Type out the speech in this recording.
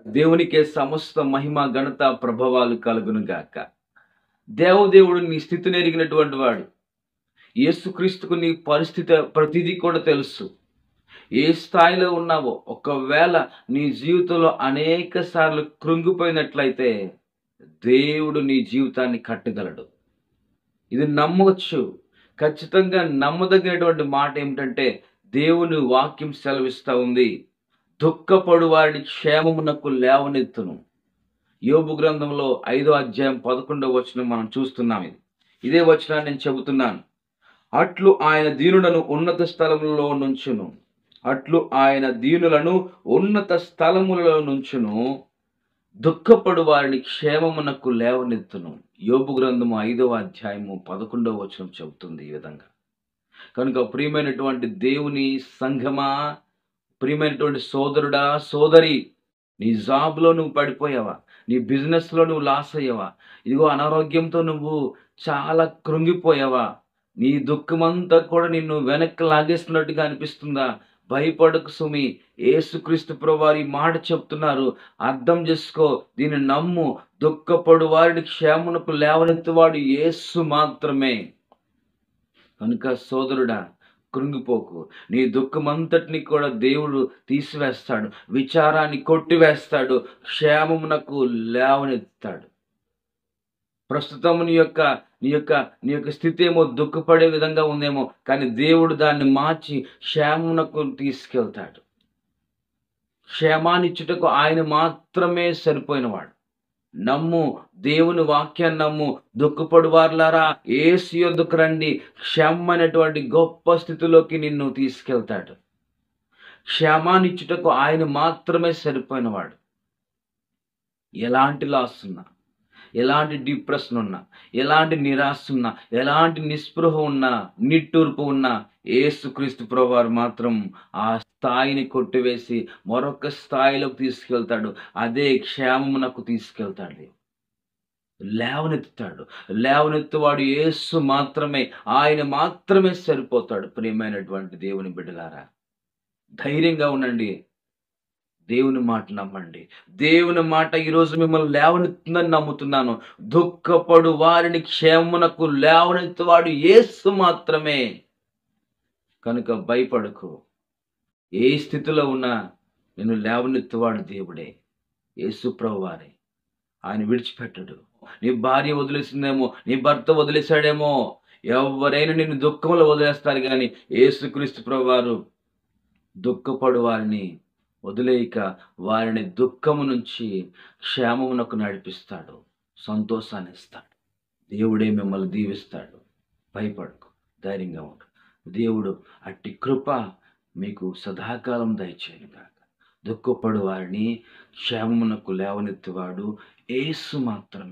దేవునికే సమస్త మహిమ ఘనత ప్రభావాలు కలుగును గాక. దేవదేవుడు నీ స్థితిని ఎరిగినటువంటి వాడు. యేసుక్రీస్తుకు నీ పరిస్థితి ప్రతిదీ కూడా తెలుసు. ఏ స్థాయిలో ఉన్నావో, ఒకవేళ నీ జీవితంలో అనేక సార్లు కృంగిపోయినట్లయితే దేవుడు నీ జీవితాన్ని కట్టగలడు. ఇది నమ్మవచ్చు. ఖచ్చితంగా నమ్మదగినటువంటి మాట ఏమిటంటే, దేవుని వాక్యం సెలవిస్తా ఉంది, దుఃఖపడు వారిని క్షేమమునకు లేవనెత్తును. యోబు గ్రంథంలో 5వ అధ్యాయం 11వ వచనం మనం చూస్తున్నాం. ఇదే వచనాన్ని నేను చెబుతున్నాను. అట్లు ఆయన దీనులను ఉన్నత స్థలములలో నుంచును. అట్లు ఆయన దీనులను ఉన్నత స్థలములలో నుంచును. దుఃఖపడు వారిని క్షేమమునకు లేవనెత్తును. యోబు గ్రంథము 5వ అధ్యాయము 11వ వచనం చెబుతుంది ఈ విధంగా. కనుక ప్రియమైనటువంటి దేవుని సంఘమా, ప్రియమైనటువంటి సోదరుడా, సోదరి, నీ జాబ్లో నువ్వు పడిపోయావా? నీ బిజినెస్లో నువ్వు లాస్ అయ్యావా? ఇదిగో అనారోగ్యంతో నువ్వు చాలా కృంగిపోయావా? నీ దుఃఖమంతా కూడా నిన్ను వెనక్కి లాగేస్తున్నట్టుగా అనిపిస్తుందా? భయపడకు సుమి. యేసుక్రీస్తు ప్రభువారు ఈ మాట చెప్తున్నారు, అర్థం చేసుకో, దీన్ని నమ్ము. దుఃఖపడు వారిని క్షేమమునకు లేవనెత్తువాడు యేసు మాత్రమే. కనుక సోదరుడా, కృంగిపోకు. నీ దుఃఖమంతటిని కూడా దేవుడు తీసివేస్తాడు, విచారాన్ని కొట్టివేస్తాడు, క్షేమమునకు లేవనెత్తాడు. ప్రస్తుతం నీ యొక్క స్థితి ఏమో దుఃఖపడే విధంగా ఉందేమో, కానీ దేవుడు దాన్ని మార్చి క్షేమమునకు తీసుకెళ్తాడు. క్షేమాన్నిచ్చుటకు ఆయన మాత్రమే సరిపోయినవాడు. నమ్ము, దేవుని వాక్యాన్ని నమ్ము. దుఃఖపడు వారులారా, యేసు యొద్దకు రండి. క్షేమమైనటువంటి గొప్ప స్థితిలోకి నిన్ను తీసుకెళ్తాడు. క్షేమాన్నిచ్చుటకు ఆయన మాత్రమే సరిపోయినవాడు. ఎలాంటి లాస్ ఉన్నా, ఎలాంటి డిప్రెషన్ ఉన్నా, ఎలాంటి నిరాశ ఉన్నా, ఎలాంటి నిస్పృహ ఉన్నా, నిట్టూర్పు ఉన్నా, యేసుక్రీస్తు ప్రభువారు మాత్రం ఆ స్థాయిని కొట్టివేసి మరొక స్థాయిలోకి తీసుకెళ్తాడు. అదే క్షేమమునకు తీసుకెళ్తాడు, లేవనెత్తుతాడు. లేవనెత్తువాడు యేసు మాత్రమే. ఆయన మాత్రమే సరిపోతాడు. ప్రియమైనటువంటి దేవుని బిడ్డలారా, ధైర్యంగా ఉండండి. దేవుని మాట నమ్మండి. దేవుని మాట ఈరోజు మిమ్మల్ని లేవనెత్తుందని నమ్ముతున్నాను. దుఃఖపడు వారిని క్షేమమునకు లేవనెత్తువాడు యేసు మాత్రమే. కనుక భయపడకు. ఏ స్థితిలో ఉన్నా నిన్ను లేవనెత్తువాడు దేవుడే, యేసు ప్రభువారే. ఆయన విడిచిపెట్టడు. నీ భార్య వదిలేసిందేమో, నీ భర్త వదిలేశాడేమో, ఎవరైనా నిన్ను దుఃఖంలో వదిలేస్తారు, కానీ యేసుక్రీస్తు ప్రభువారు దుఃఖపడు వారిని వదిలేయక వారిని దుఃఖము నుంచి క్షేమమునకు నడిపిస్తాడు, సంతోషాన్ని ఇస్తాడు. దేవుడే మిమ్మల్ని దీవిస్తాడు. భయపడకు, ధైర్యంగా ఉండు. దేవుడు అట్టి కృప మీకు సదాకాలం దయచేయను గాక. దుఃఖపడు వారిని క్షేమమునకు లేవనెత్తువాడు యేసు మాత్రమే.